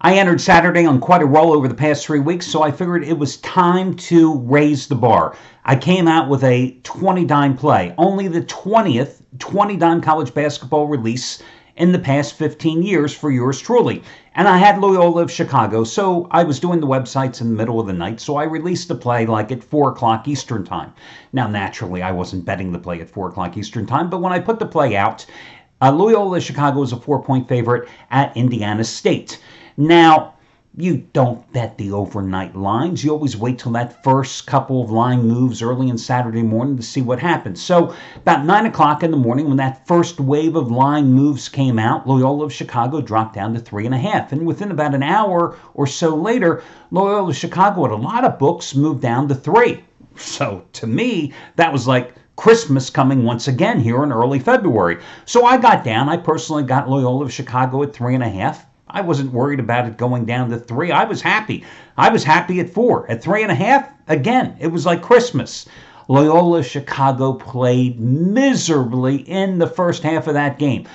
I entered Saturday on quite a roll over the past 3 weeks, so I figured it was time to raise the bar. I came out with a 20-dime play, only the 20th 20-dime college basketball release in the past 15 years for yours truly. And I had Loyola of Chicago, so I was doing the websites in the middle of the night, so I released the play like at 4 o'clock Eastern time. Now, naturally, I wasn't betting the play at 4 o'clock Eastern time, but when I put the play out, Loyola of Chicago is a 4-point favorite at Indiana State. Now, you don't bet the overnight lines. You always wait till that first couple of line moves early in Saturday morning to see what happens. So about 9 o'clock in the morning, when that first wave of line moves came out, Loyola of Chicago dropped down to 3.5. And within about an hour or so later, Loyola of Chicago at a lot of books moved down to 3. So to me, that was like Christmas coming once again here in early February. So I got down. I personally got Loyola of Chicago at 3.5. I wasn't worried about it going down to 3. I was happy. I was happy at 4. At 3.5, again, it was like Christmas. Loyola Chicago played miserably in the first half of that game.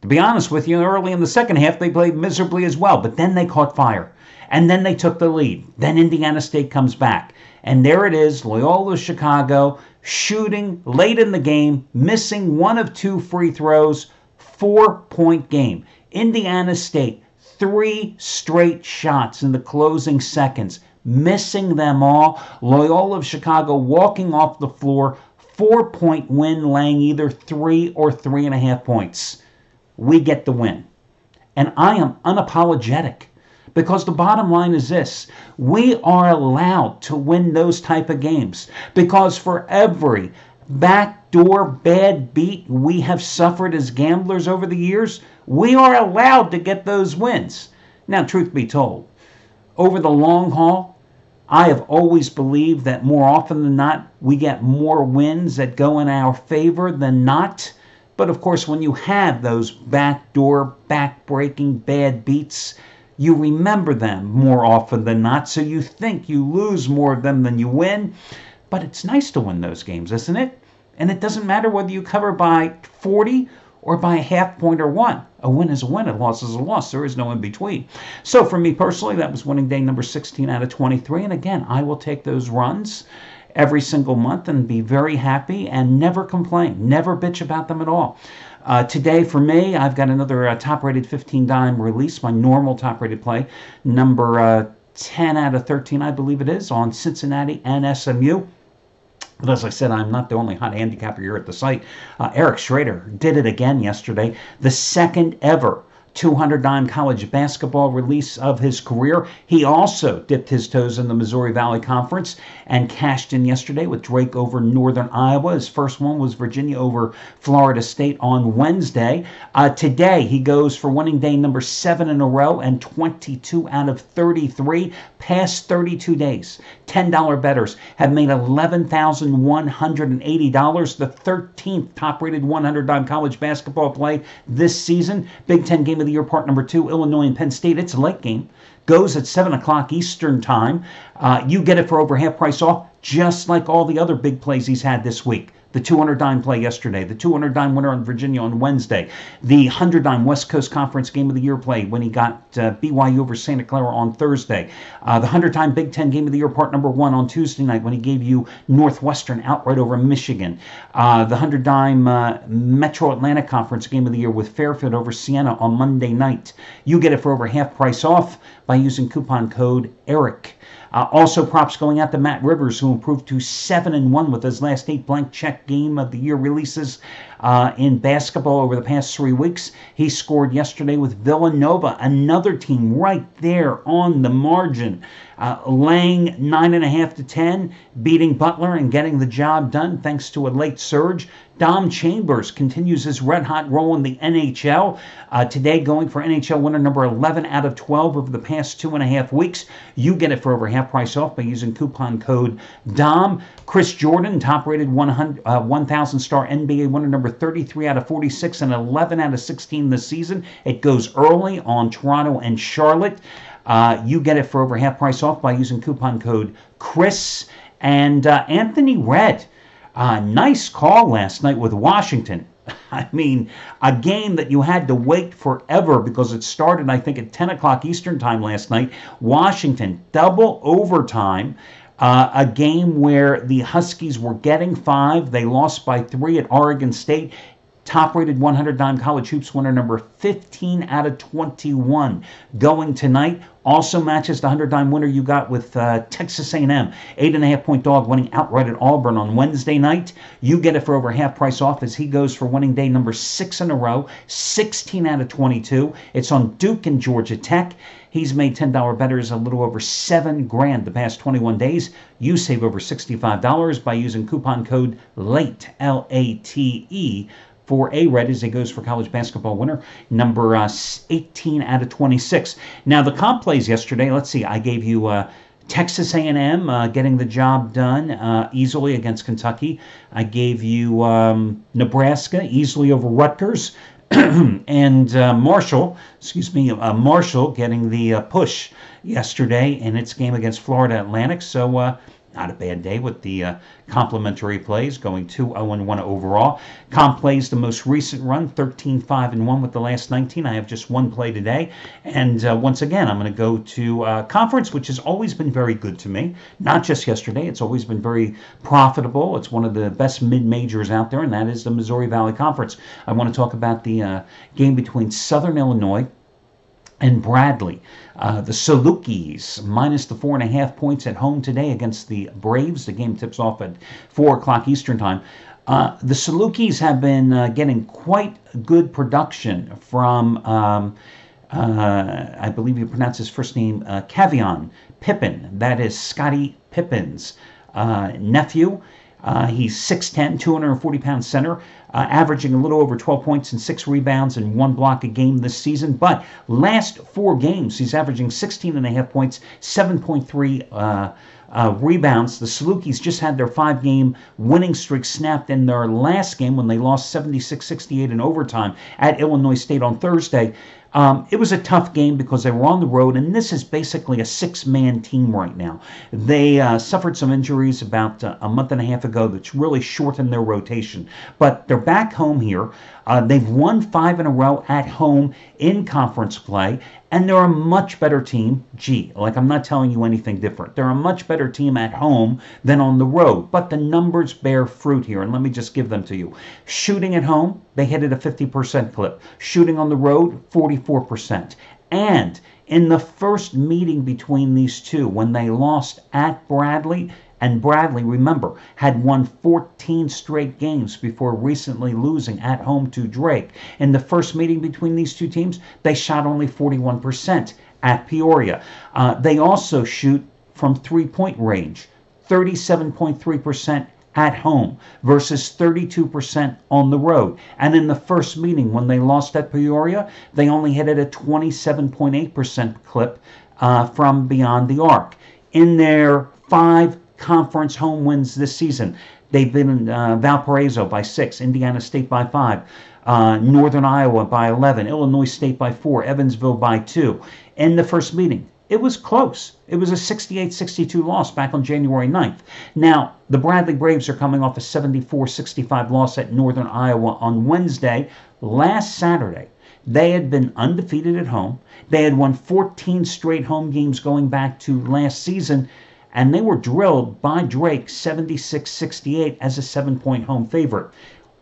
To be honest with you, early in the second half, they played miserably as well. But then they caught fire. And then they took the lead. Then Indiana State comes back. And there it is, Loyola Chicago shooting late in the game, missing 1 of 2 free throws, 4-point game. Indiana State, 3 straight shots in the closing seconds, missing them all. Loyola of Chicago walking off the floor, 4-point win, laying either 3 or 3.5 points. We get the win. And I am unapologetic because the bottom line is this. We are allowed to win those type of games because for every backdoor bad beat we have suffered as gamblers over the years, we are allowed to get those wins. Now, truth be told, over the long haul, I have always believed that more often than not, we get more wins that go in our favor than not. But of course, when you have those backdoor, back-breaking bad beats, you remember them more often than not, so you think you lose more of them than you win. But it's nice to win those games, isn't it? And it doesn't matter whether you cover by 40 or by a half point or 1. A win is a win, a loss is a loss. There is no in between. So for me personally, that was winning day number 16 out of 23. And again, I will take those runs every single month and be very happy and never complain, never bitch about them at all. Today for me, I've got another top-rated 15-dime release, my normal top-rated play, number 10 out of 13, I believe it is, on Cincinnati and SMU. But as I said, I'm not the only hot handicapper here at the site. Eric Schrader did it again yesterday, the second ever 200-dime college basketball release of his career. He also dipped his toes in the Missouri Valley Conference and cashed in yesterday with Drake over Northern Iowa. His first one was Virginia over Florida State on Wednesday. Today, he goes for winning day number 7 in a row and 22 out of 33. Past 32 days, $10 bettors have made $11,180. The 13th top-rated 100-dime college basketball play this season. Big Ten Game of the Year, part number 2, Illinois and Penn State. It's a late game. Goes at 7 o'clock Eastern time. You get it for over half price off, just like all the other big plays he's had this week. The 200-dime play yesterday, the 200-dime winner on Virginia on Wednesday, the 100-dime West Coast Conference Game of the Year play when he got BYU over Santa Clara on Thursday, the 100-time Big Ten Game of the Year part number 1 on Tuesday night when he gave you Northwestern outright over Michigan, the 100-dime Metro Atlantic Conference Game of the Year with Fairfield over Siena on Monday night. You get it for over half price off by using coupon code ERIC. Also, props going out to Matt Rivers, who improved to 7-1 with his last 8 blank check game of the year releases in basketball over the past 3 weeks. He scored yesterday with Villanova, another team right there on the margin, laying 9.5 to 10, beating Butler and getting the job done thanks to a late surge. Dom Chambers continues his red-hot roll in the NHL. Today going for NHL winner number 11 out of 12 over the past 2.5 weeks. You get it for over half price off by using coupon code DOM. Chris Jordan, top-rated 1,000-star NBA winner number 33 out of 46 and 11 out of 16 this season. It goes early on Toronto and Charlotte. You get it for over half price off by using coupon code CHRIS. And Anthony Redd, nice call last night with Washington. I mean, a game that you had to wait forever because it started, I think, at 10 o'clock Eastern time last night. Washington, double overtime. A game where the Huskies were getting 5. They lost by 3 at Oregon State. Top-rated 100-dime college hoops winner number 15 out of 21 going tonight. Also matches the 100-dime winner you got with Texas A&M. 8.5-point dog winning outright at Auburn on Wednesday night. You get it for over half price off as he goes for winning day number 6 in a row. 16 out of 22. It's on Duke and Georgia Tech. He's made $10 bettors a little over $7,000 the past 21 days. You save over $65 by using coupon code LATE, L-A-T-E, for A-Red as he goes for college basketball winner, number 18 out of 26. Now, the comp plays yesterday, let's see, I gave you Texas A&M getting the job done easily against Kentucky. I gave you Nebraska easily over Rutgers. And Marshall getting the push yesterday in its game against Florida Atlantic. So not a bad day with the complimentary plays, going 2-0-1 overall. Comp plays the most recent run, 13-5-1 with the last 19. I have just one play today. And once again, I'm going to go to conference, which has always been very good to me. Not just yesterday. It's always been very profitable. It's one of the best mid-majors out there, and that is the Missouri Valley Conference. I want to talk about the game between Southern Illinois and Bradley. The Salukis minus the 4.5 points at home today against the Braves. The game tips off at 4 o'clock Eastern time. The Salukis have been getting quite good production from, I believe you pronounce his first name, Cavion Pippin. That is Scottie Pippen's nephew. He's 6'10", 240-pound center, averaging a little over 12 points and 6 rebounds and 1 block a game this season. But last 4 games, he's averaging 16.5 points, 7.3 rebounds. The Salukis just had their 5-game winning streak snapped in their last game when they lost 76-68 in overtime at Illinois State on Thursday. It was a tough game because they were on the road, and this is basically a 6-man team right now. They suffered some injuries about a month and a half ago that's really shortened their rotation. But they're back home here. They've won 5 in a row at home in conference play, and they're a much better team. Like I'm not telling you anything different. They're a much better team at home than on the road. But the numbers bear fruit here, and let me just give them to you. Shooting at home, they hit at a 50% clip. Shooting on the road, 44%. And in the first meeting between these two, when they lost at Bradley, and Bradley, remember, had won 14 straight games before recently losing at home to Drake. In the first meeting between these two teams, they shot only 41% at Peoria. They also shoot from three-point range, 37.3% at home versus 32% on the road. And in the first meeting, when they lost at Peoria, they only hit it at 27.8% clip from beyond the arc. In their 5 conference home wins this season, they've been in Valparaiso by 6, Indiana State by 5, Northern Iowa by 11, Illinois State by 4, Evansville by 2. In the first meeting, it was close. It was a 68-62 loss back on January 9th. Now, the Bradley Braves are coming off a 74-65 loss at Northern Iowa on Wednesday. Last Saturday, they had been undefeated at home. They had won 14 straight home games going back to last season, and they were drilled by Drake 76-68 as a 7-point home favorite.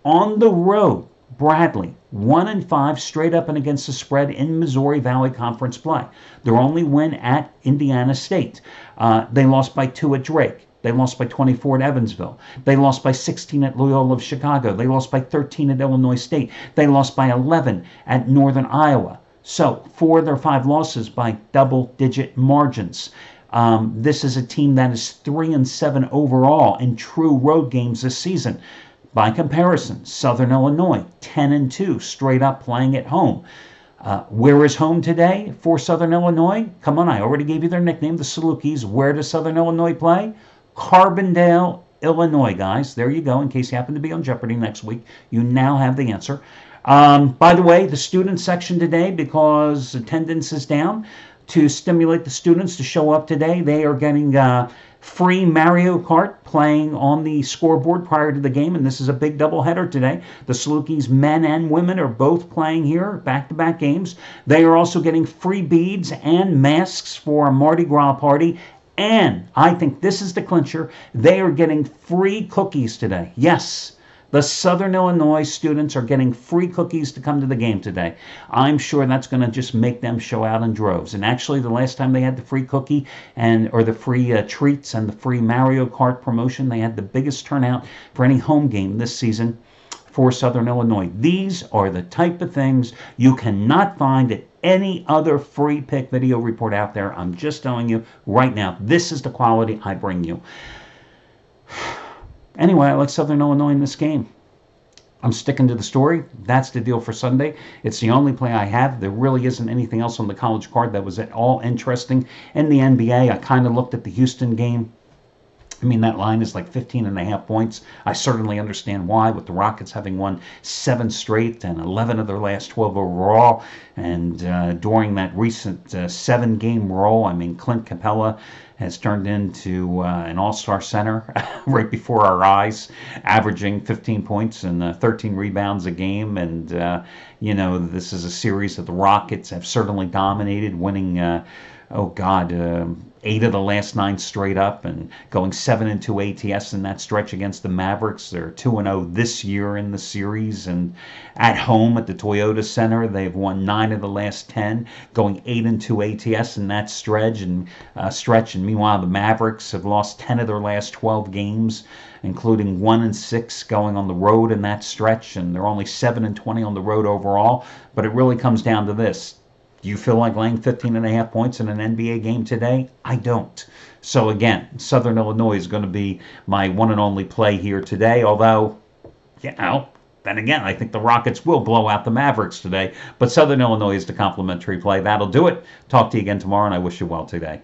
On the road, Bradley, 1-5 straight up and against the spread in Missouri Valley Conference play. Their only win at Indiana State. They lost by 2 at Drake. They lost by 24 at Evansville. They lost by 16 at Loyola of Chicago. They lost by 13 at Illinois State. They lost by 11 at Northern Iowa. So 4 of their 5 losses by double-digit margins. This is a team that is 3-7 overall in true road games this season. By comparison, Southern Illinois, 10-2, straight up playing at home. Where is home today for Southern Illinois? Come on, I already gave you their nickname, the Salukis. Where does Southern Illinois play? Carbondale, Illinois, guys. There you go. In case you happen to be on Jeopardy next week, you now have the answer. By the way, the student section today, because attendance is down, to stimulate the students to show up today, they are getting free Mario Kart playing on the scoreboard prior to the game, and this is a big doubleheader today. The Salukis men and women are both playing here, back-to-back games. They are also getting free beads and masks for a Mardi Gras party, and I think this is the clincher. They are getting free cookies today. Yes. The Southern Illinois students are getting free cookies to come to the game today. I'm sure that's going to just make them show out in droves. And actually, the last time they had the free cookie or the free treats and the free Mario Kart promotion, they had the biggest turnout for any home game this season for Southern Illinois. These are the type of things you cannot find at any other free pick video report out there. I'm just telling you right now, this is the quality I bring you. Anyway, I like Southern Illinois in this game. I'm sticking to the story. That's the deal for Sunday. It's the only play I have. There really isn't anything else on the college card that was at all interesting. In the NBA, I kind of looked at the Houston game. I mean, that line is like 15.5 points. I certainly understand why, with the Rockets having won 7 straight and 11 of their last 12 overall. And during that recent 7-game roll, I mean, Clint Capella has turned into an all-star center right before our eyes, averaging 15 points and 13 rebounds a game. And, you know, this is a series that the Rockets have certainly dominated, winning, 8 of the last 9 straight up and going 7-2 ATS in that stretch against the Mavericks. They're 2-0 this year in the series, and at home at the Toyota Center, they've won 9 of the last 10, going 8-2 ATS in that stretch. And meanwhile, the Mavericks have lost 10 of their last 12 games, including 1-6 going on the road in that stretch, and they're only 7-20 on the road overall. But it really comes down to this. Do you feel like laying 15.5 points in an NBA game today? I don't. So again, Southern Illinois is going to be my one and only play here today, although, you know, then again, I think the Rockets will blow out the Mavericks today. But Southern Illinois is the complimentary play. That'll do it. Talk to you again tomorrow, and I wish you well today.